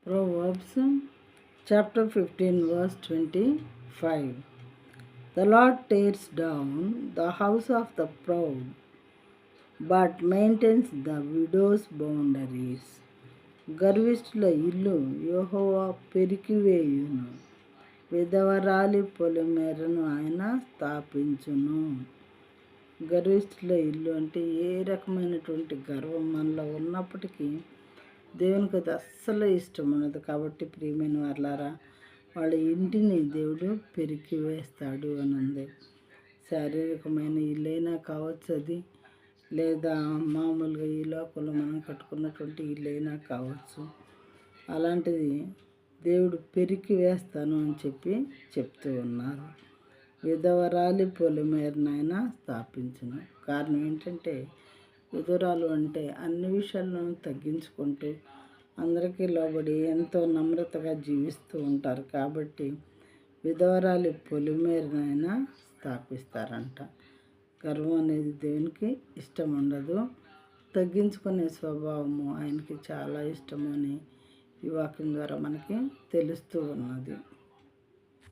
Proverbs chapter 15 verse 25. The Lord tears down the house of the proud, but maintains the widow's boundaries. గర్విష్ఠుల ఇల్లు యెహోవా పెరికివేయును, విధవరాలి పొలిమేరను ఆయన స్థాపించును. గర్విష్ఠుల ఇల్లు అంటే ఏ రకమైనటువంటి గర్వం మనలో ఉన్నప్పటికీ దేవునికి అది అస్సలు ఇష్టం ఉన్నది. కాబట్టి ప్రియమైన వాళ్ళారా, వాళ్ళ ఇంటిని దేవుడు పెరికి వేస్తాడు అని ఉంది. శారీరకమైన ఇల్లైనా కావచ్చు అది, లేదా మామూలుగా ఈ లోకంలో మనం కట్టుకున్నటువంటి ఇల్లైనా కావచ్చు. అలాంటిది దేవుడు పెరికి వేస్తాను అని చెప్తూ ఉన్నారు. విధవరాలి పొలిమేరనైనా స్థాపించును. కారణం ఏంటంటే, విధురాలు అంటే అన్ని విషయాలను తగ్గించుకుంటూ అందరికీ లోబడి ఎంతో నమ్రతగా జీవిస్తూ ఉంటారు. కాబట్టి విధవరాలి పొలిమేరనైనా స్థాపిస్తారంట. గర్వం అనేది దేవునికి ఇష్టం ఉండదు. తగ్గించుకునే స్వభావము ఆయనకి చాలా ఇష్టము అని ఈ వాక్యం ద్వారా మనకి తెలుస్తూ ఉన్నది.